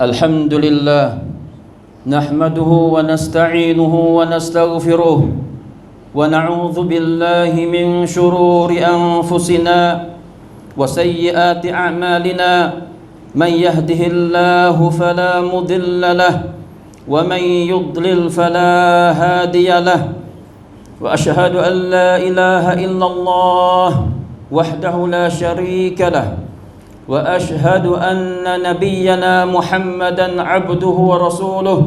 الحمد لله نحمده ونستعينه ونستغفره ونعوذ بالله من شرور أنفسنا وسيئات أعمالنا من يهده الله فلا مضل له ومن يضلل فلا هادي له وأشهد أن لا إله إلا الله وحده لا شريك له وأشهد أن نبينا محمدا عبده ورسوله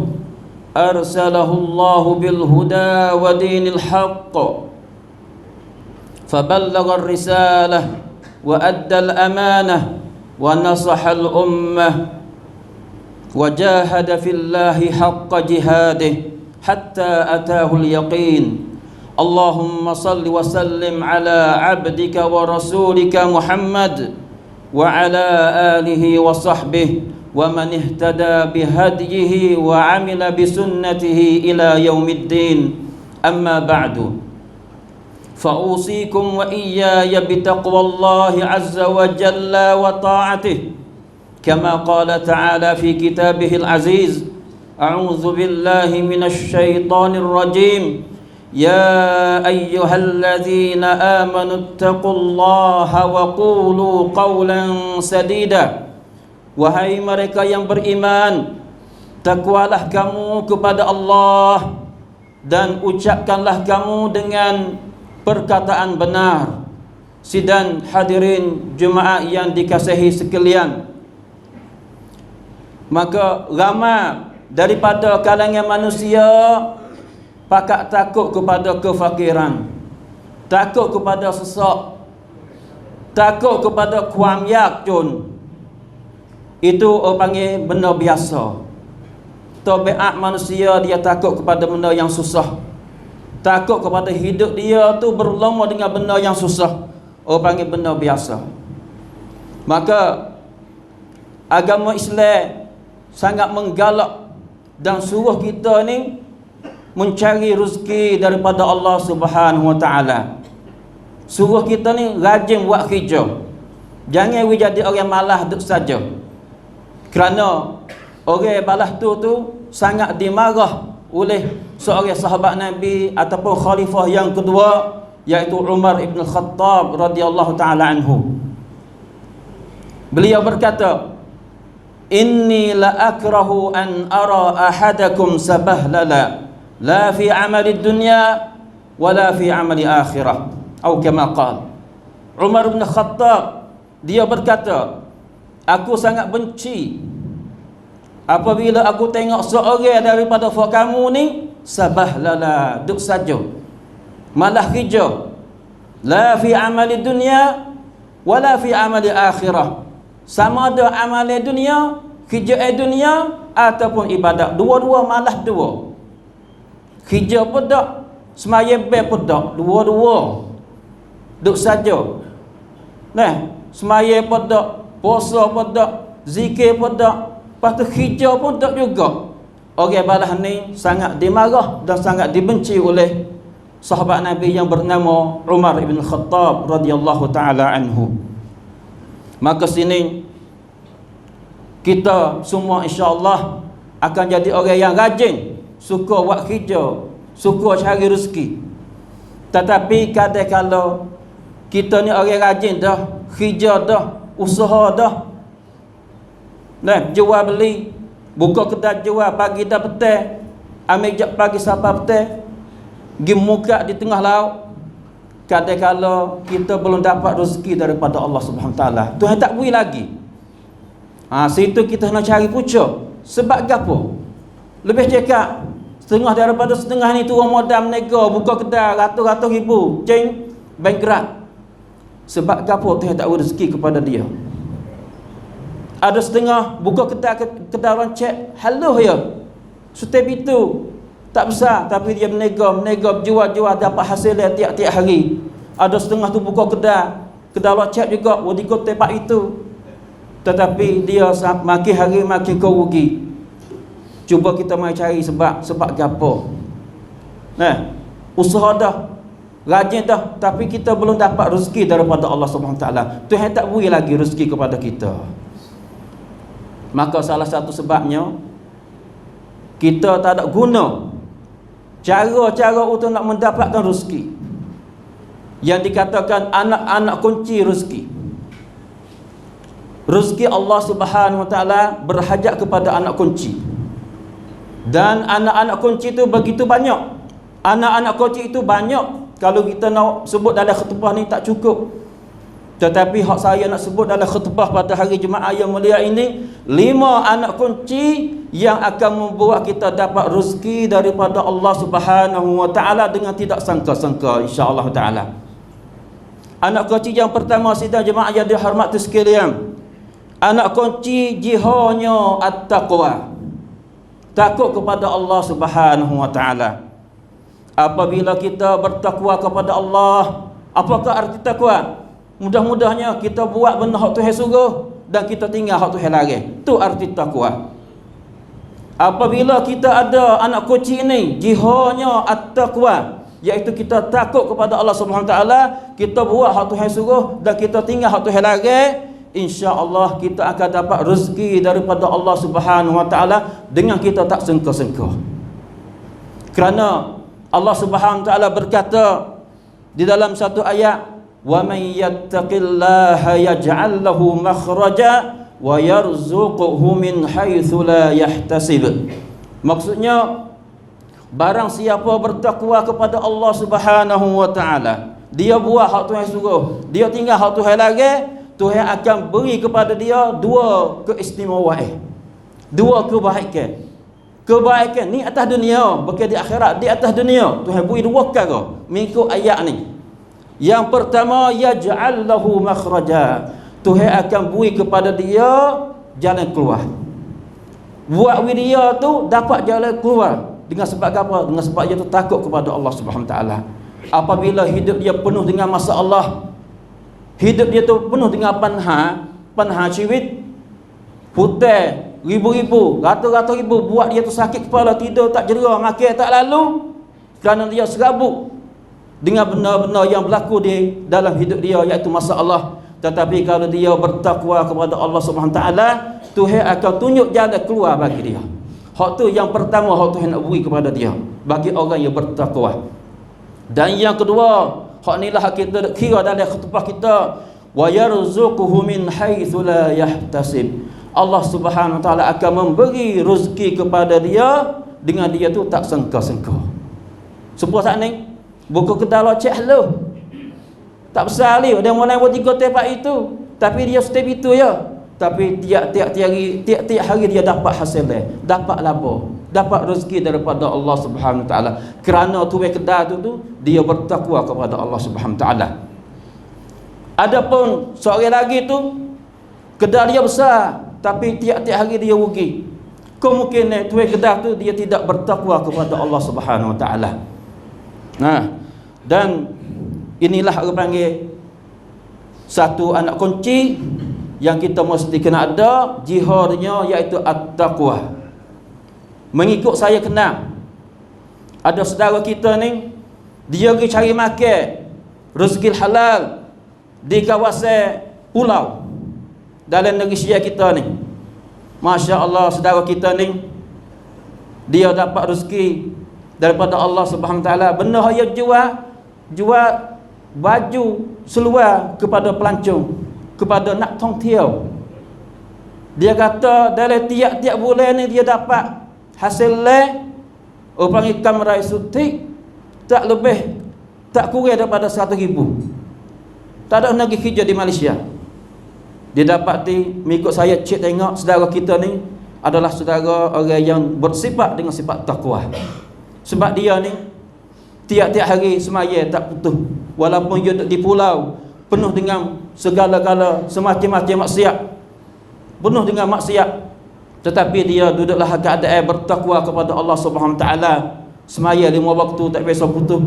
أرسله الله بالهدى ودين الحق فبلغ الرسالة وأدى الأمانة ونصح الأمة وجاهد في الله حق جهاده حتى أتاه اليقين اللهم صل وسلم على عبدك ورسولك محمد وعلى آله وصحبه ومن اهتدى بهديه وعمل بسنته إلى يوم الدين أما بعد فأوصيكم وإياي بتقوى الله عز وجل وطاعته كما قال تعالى في كتابه العزيز أعوذ بالله من الشيطان الرجيم يا أيها الذين آمنوا اتقوا الله وقولوا قولا سديدا Wahai mereka yang beriman, takwalah kamu kepada Allah dan ucapkanlah kamu dengan perkataan benar. Sidang hadirin jemaah yang dikasihi sekalian, maka ramai daripada kalangan manusia pakak takut kepada kefakiran, takut kepada sesak, takut kepada kuam yak jun. Itu orang panggil benda biasa. Tabiat manusia dia takut kepada benda yang susah, takut kepada hidup dia tu berlama dengan benda yang susah. Orang panggil benda biasa. Maka agama Islam sangat menggalak dan suruh kita ni mencari rezeki daripada Allah Subhanahu Wa Taala. Suruh kita ni rajin buat kerja. Jangan we jadi orang malas duduk saja. Kerana orang balas tu sangat dimarah oleh seorang sahabat Nabi ataupun khalifah yang kedua, iaitu Umar ibn Khattab radhiyallahu taala anhu. Beliau berkata, "Inni la akrahu an ara ahadakum sabahlala la fi amali dunya wala fi amali akhirah." Atau kama qala. Umar bin Khattab dia berkata, aku sangat benci apabila aku tengok seorang daripada kamu ni sabahlala, duk saja malah kerja, la fi amali dunya wala fi amali akhirah, sama ada amali dunia, kerja dunia ataupun ibadat, dua-dua malah dua. Kerja pun tak, semaya be pun tak, dua-dua duk saja. Nah, semaya pun tak, puasa pun tak, zikir pun tak, lepas tu kerja pun tak juga. Orang balas ni sangat dimarah dan sangat dibenci oleh sahabat Nabi yang bernama Umar ibn Khattab radhiyallahu taala anhu. Maka sini kita semua insya-Allah akan jadi orang yang rajin, suka buat kerja, suka cari rezeki. Tetapi kadang-kadang kita ni orang rajin dah, kerja dah, usaha dah, nah, jual beli, buka kedai jual pagi dah petang, ambil jap pagi sampai petang, pergi muka di tengah laut. Kadang-kadang kita belum dapat rezeki daripada Allah Subhanahu Wa Taala, Tuhan tak beri lagi. Situ kita nak cari pucuk. Sebab gapo? Lebih cakap setengah daripada setengah ni turun modal menega, buka kedai ratus-ratus ribu, ceng bankrupt. Sebab gapo? Tuhan tak beri rezeki kepada dia. Ada setengah buka kedai orang cek haluh ya, setiap itu tak besar, tapi dia menega, jual dapat hasil tiap-tiap hari. Ada setengah tu buka kedai orang cek juga wadiko tempat itu, tetapi dia makin hari makin kau rugi. Cuba kita mai cari sebab gapo. Nah, usaha dah, rajin dah, tapi kita belum dapat rezeki daripada Allah Subhanahu Wa Taala. Tuhan tak beri lagi rezeki kepada kita. Maka salah satu sebabnya kita tak ada guna cara-cara untuk nak mendapatkan rezeki, yang dikatakan anak-anak kunci rezeki. Rezeki Allah Subhanahu Wa Taala berhajat kepada anak kunci. Dan anak-anak kunci itu begitu banyak. Anak-anak kunci itu banyak. Kalau kita nak sebut dalam khutbah ni tak cukup. Tetapi hak saya nak sebut dalam khutbah pada hari Jumaat yang mulia ini, 5 anak kunci yang akan membuat kita dapat rezeki daripada Allah Subhanahu Wa Taala dengan tidak sangka-sangka, insya-Allah taala. Anak kunci yang pertama, sidang jemaah yang dihormati sekalian, anak kunci jihadnya at-taqwa. Takut kepada Allah Subhanahu Wa Taala. Apabila kita bertakwa kepada Allah, apakah arti takwa? Mudah-mudahnya kita buat benda hak Tuhan suruh dan kita tinggal hak Tuhan larang. Itu arti takwa. Apabila kita ada anak kunci ini, jihadnya at-taqwa, iaitu kita takut kepada Allah Subhanahu Wa Taala, kita buat hak Tuhan suruh dan kita tinggal hak Tuhan larang, insya-Allah kita akan dapat rezeki daripada Allah Subhanahu Wa Taala dengan kita tak sengka-sengka. Kerana Allah Subhanahu Wa Taala berkata di dalam satu ayat, wa may yattaqillaha yaj'al lahu makhraja wa yarzuquhu min haitsu la yahtasib. Maksudnya, barang siapa bertakwa kepada Allah Subhanahu Wa Taala, dia buat hak Tuhan suruh, dia tinggal hak Tuhan larang, Tuhan akan beri kepada dia 2 keistimewaan, 2 kebaikan. Kebaikan ni atas dunia, bukan di akhirat, di atas dunia. Tuhan beri 2 perkara mengikut ayat ni. Yang pertama, yaj'al lahu makhraja. Tuhan akan beri kepada dia jalan keluar. Buat dia tu dapat jalan keluar. Dengan sebab apa? Dengan sebab dia tu takut kepada Allah Subhanahu Wa Taala. Apabila hidup dia penuh dengan masalah, hidup dia tu penuh dengan panha cirit, hutang ribu-ribu, ratus-ratus ribu, buat dia tu sakit kepala, tidur tak jera, makan tak lalu, kerana dia serabut dengan benda-benda yang berlaku di dalam hidup dia, iaitu masalah. Tetapi kalau dia bertakwa kepada Allah Subhanahu Wa Taala, Tuhan akan tunjuk jalan keluar bagi dia. Hak tu yang pertama, hak Tuhan nak beri kepada dia bagi orang yang bertakwa. Dan yang kedua, hak inilah kita kira dalam khutbah kita, wa yarzuquhu min haitsu la yahtasib. Allah Subhanahu Wa Taala akan memberi rezeki kepada dia dengan dia tu tak sangka-sangka. Sebuah saat ni buku kedala cek lu. Tak besar ni, dia mulai buat 3 tempat itu, tapi dia step itu ya. Tapi tiap-tiap hari dia dapat hasil dia, dapat laba, dapat rezeki daripada Allah Subhanahu Wa Taala. Kerana tuai kedai tu dia bertakwa kepada Allah Subhanahu Wa Taala. Adapun seorang lagi tu kedai dia besar, tapi tiap-tiap hari dia rugi. Kemungkinan tuai kedai tu dia tidak bertakwa kepada Allah Subhanahu Wa Taala. Nah, dan inilah orang panggil satu anak kunci yang kita mesti kena ada jihadnya, iaitu at-taqwa. Mengikut saya kenal, ada saudara kita ni, dia pergi cari makan rezeki halal di kawasan pulau dalam negeri Syria kita ni. Masya Allah, saudara kita ni, dia dapat rezeki daripada Allah Subhanahu Wa Taala. Benar dia jual baju seluar kepada pelancong, kepada nak tongtiau. Dia kata dalam tiap-tiap bulan ni dia dapat hasil panggil kamera sutik tak lebih, tak kurang daripada 100,000. Tak ada lagi kerja di Malaysia. Dia dapat mengikut saya cek tengok, saudara kita ni adalah saudara orang yang bersifat dengan sifat takwa. Sebab dia ni tiap-tiap hari semaya tak putus, walaupun dia di pulau penuh dengan segala-gala semacam-macam maksiat, penuh dengan maksiat, tetapi dia duduklah keadaan bertakwa kepada Allah Subhanahu Wa Taala. Semaya 5 waktu tak biasa putus.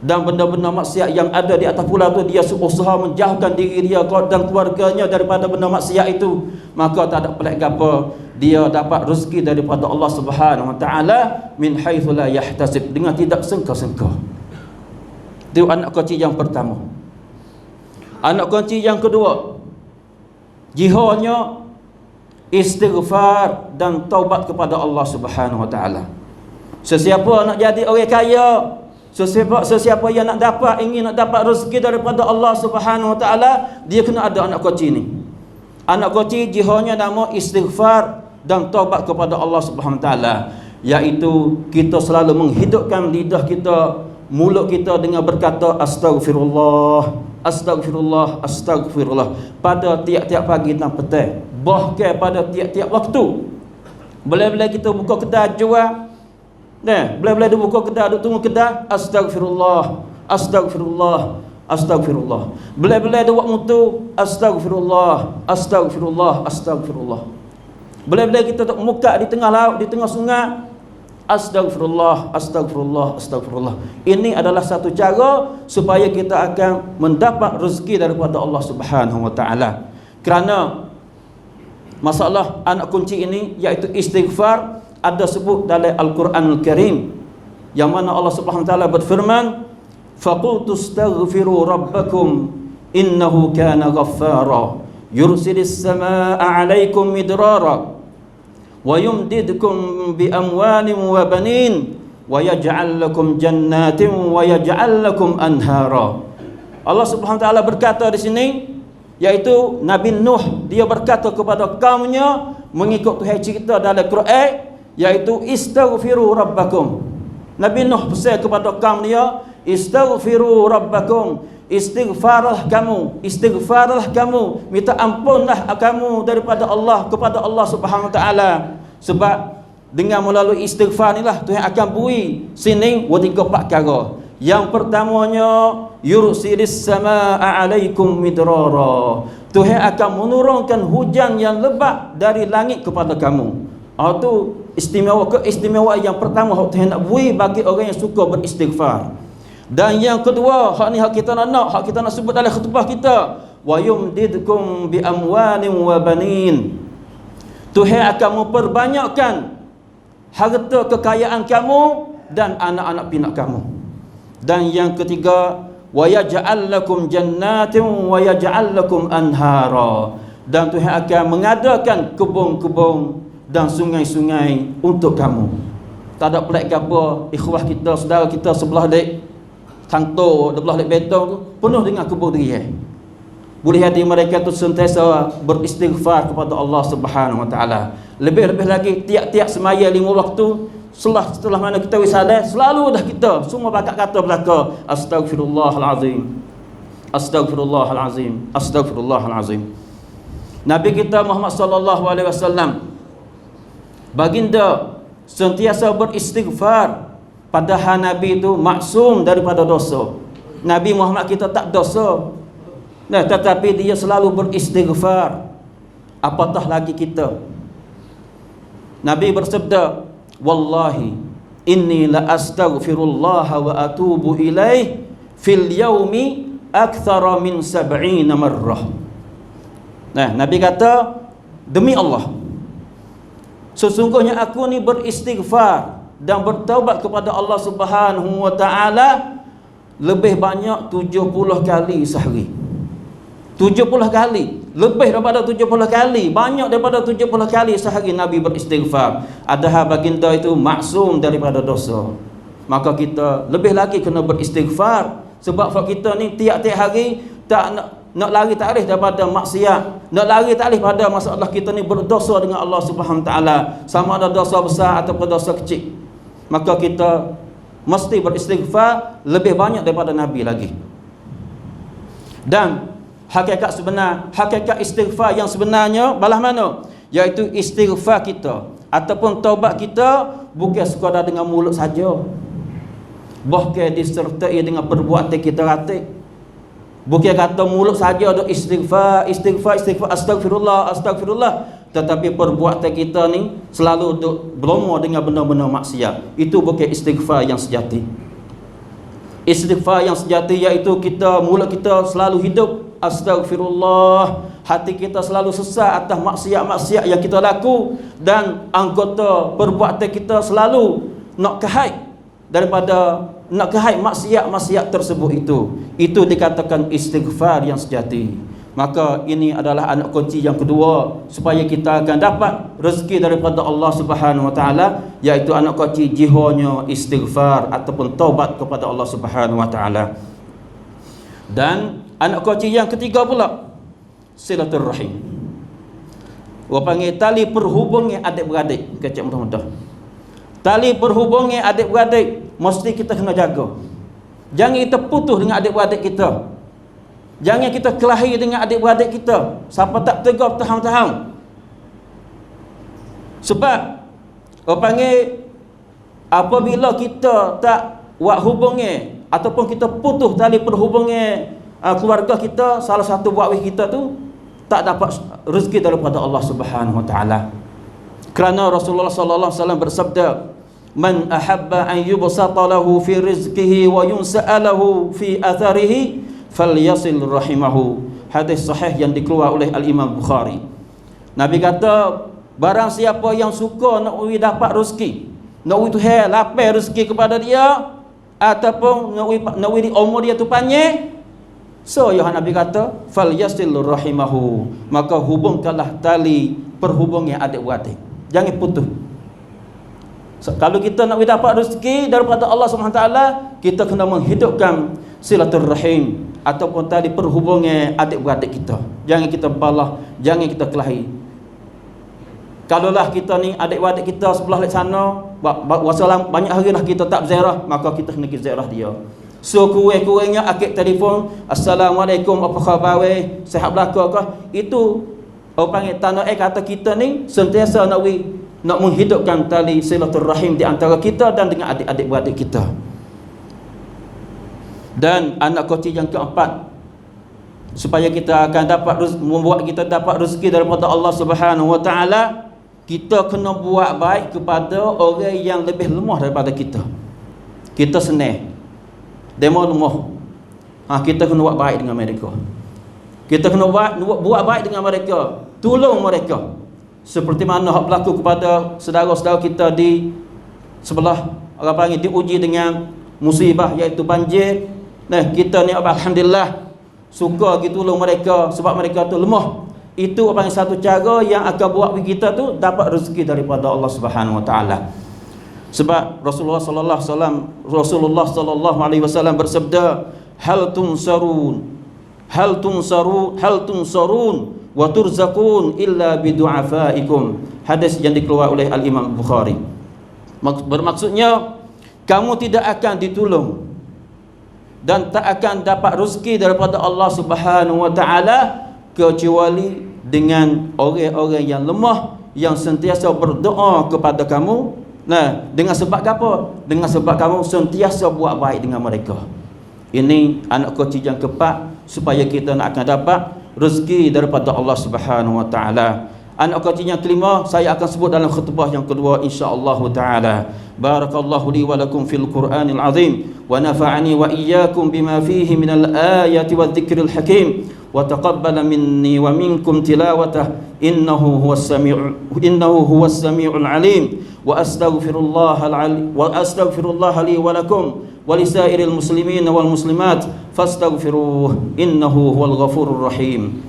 Dan benda-benda maksiat yang ada di atas pulau tu, dia usaha menjauhkan diri dia dan keluarganya daripada benda maksiat itu. Maka tak ada pelik apa, dia dapat rezeki daripada Allah Subhanahu Wa Taala min haitsu la yahtasib, dengan tidak sangka-sangka. Itu anak kunci yang pertama. Anak kunci yang kedua, jihadnya istighfar dan taubat kepada Allah Subhanahu wa taala. Sesiapa nak jadi orang kaya, sesiapa yang ingin nak dapat rezeki daripada Allah Subhanahu wa taala, dia kena ada anak kunci ni. Anak kunci jihanya nama istighfar dan taubat kepada Allah Subhanahu wa taala, iaitu kita selalu menghidupkan lidah kita, mulut kita dengan berkata astagfirullah, astagfirullah, astagfirullah pada tiap-tiap pagi dan petang, bahkan pada tiap-tiap waktu. Bila-bila kita buka kedai jual, bila-bila dia buka kedai, duk tunggu kedai, astagfirullah, astagfirullah, astagfirullah. Bila-bila dia buat mutu, astagfirullah, astagfirullah, astagfirullah. Bila-bila kita duk muka di tengah laut, di tengah sungai, astagfirullah, astagfirullah, astagfirullah. Ini adalah satu cara supaya kita akan mendapat rezeki daripada Allah Subhanahu wa taala. Kerana masalah anak kunci ini, iaitu istighfar, ada sebut dalam Al-Quranul Karim, yang mana Allah Subhanahu wa taala berfirman, faqultu astaghfiru rabbakum innahu kana ghaffara yursilis samaa'a 'alaikum midrara wa yumdidkum bi amwalin wa banin wa yaj'al lakum jannatin wa yaj'al lakum anhara. Allah Subhanahu wa taala berkata di sini, iaitu Nabi Nuh, dia berkata kepada kaumnya mengikut Tuhan cerita dalam Quran, iaitu istaghfiru rabbakum. Nabi Nuh pesan kepada kaum dia, istaghfiru rabbakum, istighfarlah kamu, istighfarlah kamu, minta ampunlah kamu daripada Allah kepada Allah Subhanahu wa taala. Sebab dengan melalui istighfar inilah Tuhan akan bui sini 3-4 perkara. Yang pertamanya, yursilis samaa'a 'alaikum midrara. Tuhan akan menurunkan hujan yang lebat dari langit kepada kamu. Itu keistimewaan yang pertama hak Tuhan nak bui bagi orang yang suka beristighfar. Dan yang kedua, hak ni hak kita nak sebut dalam khutbah kita, wa yumdidkum bi amwalin wa banin. Tuhan akan memperbanyakkan harta kekayaan kamu dan anak-anak pinak kamu. Dan yang ketiga, wa yaj'al lakum jannatin wa yaj'al lakum anhara. Dan Tuhan akan mengadakan kebun-kebun dan sungai-sungai untuk kamu. Tak ada pelik ke apa, ikhwah kita, saudara kita sebelah dek kantor, sebelah dek betong tu penuh dengan kebun dia. Boleh hati mereka tu sentiasa beristighfar kepada Allah Subhanahu wa taala. Lebih-lebih lagi tiap-tiap semaya 5 waktu, setelah mana kita wisadah, selalu dah kita semua bakat kata belaka astagfirullahalazim, astagfirullahalazim, astagfirullahalazim. Nabi kita Muhammad sallallahu alaihi wasallam, baginda sentiasa beristighfar, padahal Nabi itu maksum daripada dosa. Nabi Muhammad kita tak dosa, tetapi dia selalu beristighfar. Apatah lagi kita. Nabi bersabda, wallahi inni la astaghfirullah wa atubu ilaih fil yaumi akthara min 70 marrah. Nabi kata, demi Allah, sesungguhnya aku ni beristighfar dan bertaubat kepada Allah Subhanahu wa taala lebih banyak 70 kali sehari. 70 kali, lebih daripada 70 kali, banyak daripada 70 kali sehari Nabi beristighfar. Adahal baginda itu maksum daripada dosa, maka kita lebih lagi kena beristighfar. Sebab kita ni tiap-tiap hari tak nak lari tak alih daripada maksiat, nak lari tak alih pada masalah kita ni berdosa dengan Allah Subhanahu wa taala, sama ada dosa besar ataupun dosa kecil. Maka kita mesti beristighfar lebih banyak daripada Nabi lagi. Dan hakikat istighfar yang sebenarnya balah mana? Iaitu istighfar kita ataupun taubat kita bukan sekadar dengan mulut saja, bahkan disertai dengan perbuatan kita ratik. Bukan kata mulut saja ada istighfar, astagfirullah, astagfirullah, tetapi perbuatan kita ni selalu berlumur dengan benda-benda maksiat. Itu bukan istighfar yang sejati. Istighfar yang sejati iaitu mulut kita selalu hidup astagfirullah, hati kita selalu sesat atas maksiat-maksiat yang kita laku, dan anggota perbuatan kita selalu nak kahai maksiat-maksiat tersebut. Itu dikatakan istighfar yang sejati. Maka ini adalah anak kunci yang kedua supaya kita akan dapat rezeki daripada Allah Subhanahu Wa Taala, iaitu anak kunci jihanya istighfar ataupun taubat kepada Allah Subhanahu Wa Taala. Dan anak kunci yang ketiga pula silaturrahim. Orang panggil tali perhubungan adik-beradik, kecil mudah-mudah. Tali perhubungan adik-beradik mesti kita kena jaga. Jangan kita putus dengan adik-beradik kita. Jangan kita kelahi dengan adik-beradik kita. Siapa tak tegur tahun-tahun. Sebab orang panggil apabila kita tak buat hubungan ataupun kita putus tali perhubungan keluarga kita, salah satu buat kita tu tak dapat rezeki daripada Allah Subhanahu Wa Taala. Kerana Rasulullah sallallahu alaihi wasallam bersabda, "Man ahabba an yubsata lahu fi rizqihi wa yunsa'a lahu fi atharihi falyasil rahimahu." Hadis sahih yang dikeluar oleh Al-Imam Bukhari. Nabi kata, barang siapa yang suka nak dapat rezeki, nak Tuhan lapar rezeki kepada dia, ataupun nak umur dia tu panjang, so ya Nabi kata falyasil rahimahu, maka hubungkanlah tali perhubungan adik-beradik, jangan putus. Kalau kita nak dapat rezeki daripada Allah SWT, kita kena menghidupkan silaturrahim ataupun tali perhubungan adik-beradik kita. Jangan kita balah, jangan kita kelahi. Kalaulah kita ni adik-beradik kita sebelah di sana, banyak hari dah kita tak berziarah, maka kita kena pergi ziarah dia. So kurang-kurangnya akik telefon, Assalamualaikum, apa khabar weh, sihat belaka kah? Itu orang panggil tanah kata kita ni sentiasa nak menghidupkan tali silaturrahim di antara kita dan dengan adik-adik beradik kita. Dan anak kunci yang keempat supaya kita akan dapat membuat kita dapat rezeki daripada Allah Subhanahu Wa Taala, kita kena buat baik kepada orang yang lebih lemah daripada kita. Kita senang, demo lemah, kita kena buat baik dengan mereka. Kita kena buat baik dengan mereka, tolong mereka. Seperti mana hak berlaku kepada saudara-saudara kita di sebelah, orang panggil diuji dengan musibah iaitu banjir. Nah, kita ni alhamdulillah suka kita tolong mereka sebab mereka tu lemah. Itu apa yang satu cara yang akan buat kita tu dapat rezeki daripada Allah Subhanahu Wa Taala. Sebab Rasulullah sallallahu alaihi wasallam bersabda, hal tunsarun wa turzaqun illa bidu'afaikum. Hadis yang dikeluar oleh Al-Imam Bukhari. Bermaksudnya kamu tidak akan ditolong dan tak akan dapat rezeki daripada Allah Subhanahu Wa Taala kecuali dengan orang-orang yang lemah yang sentiasa berdoa kepada kamu. Nah, dengan sebab apa? Dengan sebab kamu sentiasa buat baik dengan mereka. Ini anak kunci yang keempat supaya kita nak akan dapat rezeki daripada Allah Subhanahu Wa Taala. Anak kunci yang kelima saya akan sebut dalam khutbah yang kedua insya-Allah taala. Barakallahu li wa lakum fil Qur'anil azim wa nafa'ani wa iyyakum bima fihi minal ayati wadh-dhikril hakim wa taqabbala minni wa minkum tilawatah innahu huwas samiul alim wa astaghfirullah li wa lakum wa lisairil muslimin wal muslimat fastaghfiruh innahu huwal ghafurur rahim.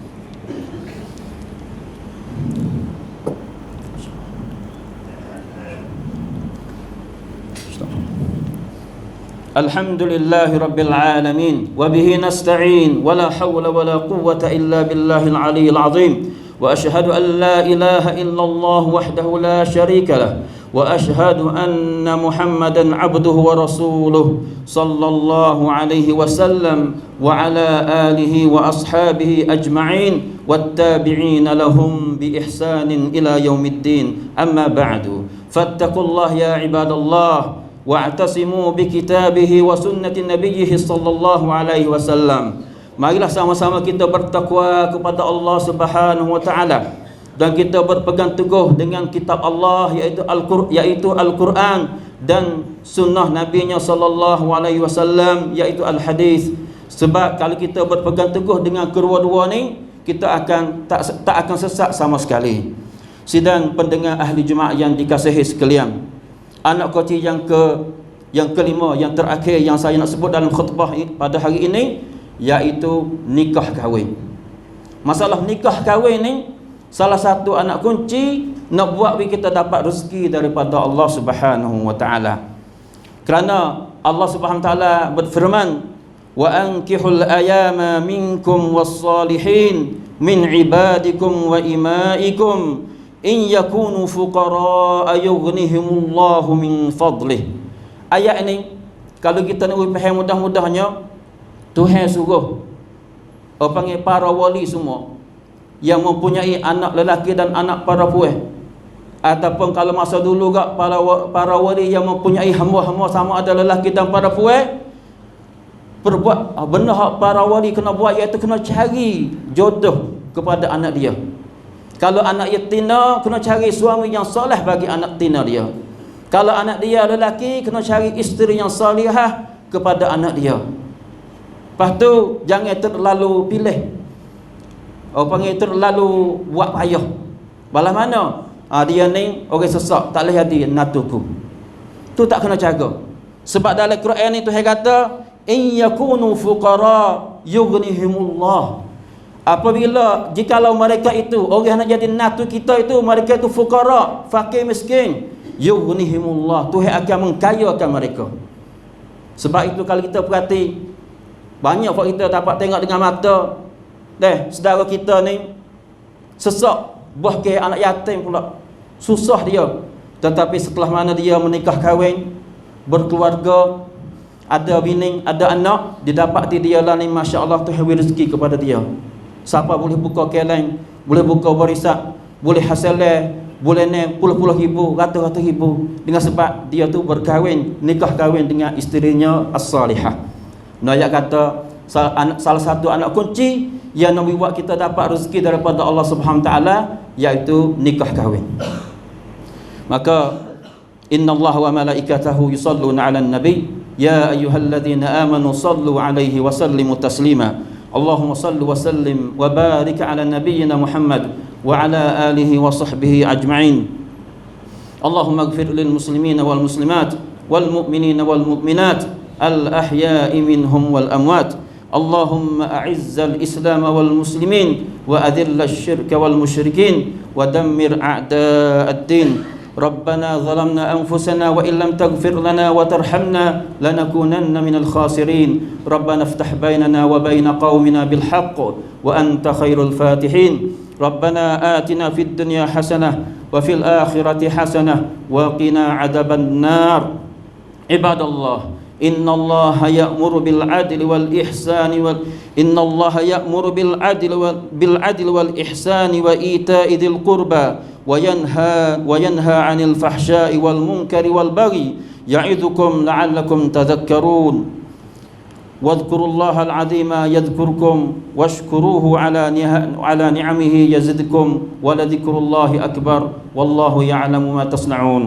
Alhamdulillahi Rabbil Alamin wa bihi nasta'in wa la hawla wa la quwwata illa billahil aliyyil azim wa ashhadu an la ilaha illallah wahdahu la sharika lah wa ashhadu anna Muhammadan abduhu wa rasuluh sallallahu alaihi wasallam wa ala alihi wa ashabihi ajma'in wattabi'ina lahum bi ihsanin ila yaumiddin amma ba'du fattaqullaha ya ibadallah wa'tasimu bi kitabihi wa sunnati nabiyhi sallallahu alaihi wasallam. Marilah sama-sama kita bertakwa kepada Allah Subhanahu Wa Taala dan kita berpegang teguh dengan kitab Allah iaitu Al-Quran dan sunnah nabinya sallallahu alaihi wasallam iaitu al-hadis. Sebab kalau kita berpegang teguh dengan kedua-dua ni, kita akan tak akan sesat sama sekali. Sidang pendengar ahli Jumaat yang dikasihi sekalian, anak kunci yang kelima, yang terakhir yang saya nak sebut dalam khutbah pada hari ini iaitu nikah kahwin. Masalah nikah kahwin ni salah satu anak kunci nak buat kita dapat rezeki daripada Allah Subhanahu wa taala. Kerana Allah Subhanahu wa taala berfirman, wa ankihul ayama minkum was-salihin min ibadikum wa imaikum in yakunu fuqara yughnihimullahu min fadlih. Ayat ini kalau kita nak faham mudah-mudahnya, Tuhan suruh panggil para wali semua yang mempunyai anak lelaki dan anak perempuan, ataupun kalau masa dulu gak para wali yang mempunyai hamba-hamba sama ada lelaki dan perempuan, perbuat benda hak para wali kena buat, iaitu kena cari jodoh kepada anak dia. Kalau anak dia tina, kena cari suami yang soleh bagi anak tina dia. Kalau anak dia lelaki, kena cari isteri yang salihah kepada anak dia. Lepas tu jangan terlalu pilih, panggil terlalu buat payah. Balah mana dia ni orang sesak, tak boleh jadi natuku, tu tak kena jaga. Sebab dalam Quran ni Tuhan kata, in yakunu fuqara yughnihimullah. Apabila jikalau mereka itu orang nak jadi natu kita itu, mereka itu fuqara, fakir miskin, yughnihimullah, Tuhan akan mengkayakan mereka. Sebab itu kalau kita perhati, banyak kita dapat tengok dengan mata saudara kita ni sesak, buah ke anak yatim pula, susah dia. Tetapi setelah mana dia menikah kahwin, berkeluarga, ada bini, ada anak, didapati dia lah ni, Masya Allah, Tuhan beri rezeki kepada dia. Siapa boleh buka keleng, boleh buka barisak, boleh hasil, boleh ni puluh-puluh ribu, ratus-ratus ribu, dengan sebab dia tu berkahwin, nikah kahwin dengan isterinya as-salihah. Ayat kata salah satu anak kunci yang Nabi buat kita dapat rezeki daripada Allah Subhanahu wa taala, iaitu nikah kahwin. Maka innallaha wa malaikatahu yusalluna 'alan nabi ya ayyuhalladzina amanu sallu 'alaihi wa sallimu taslima. Allahumma salli wa sallim wa barik 'ala nabiyyina Muhammad wa 'ala alihi wa sahbihi ajma'in. Allahumma ighfir lil muslimina wal muslimat wal mu'minina wal mu'minat al ahya'i minhum wal amwat. Allahumma a'izzal islam wal muslimin wa adhillal syirka wal musyrikin wa dammir a'da'ad din. ربنا ظلمنا أنفسنا وإن لم تغفر لنا وترحمنا لنكونن من الخاسرين. ربنا افتح بيننا وبين قومنا بالحق وأنت خير الفاتحين. ربنا آتنا في الدنيا حسنة وفي الآخرة حسنة وقنا عذاب النار. عباد الله، إن الله يأمر بالعدل والإحسان إن الله يأمر بالعدل والإحسان وإيتاء ذي القربى وينهى عن الفحشاء والمنكر والبغي يعظكم لعلكم تذكرون. واذكروا الله العظيم يذكركم واشكروه على نعمه يزدكم ولذكر الله أكبر والله يعلم ما تصنعون.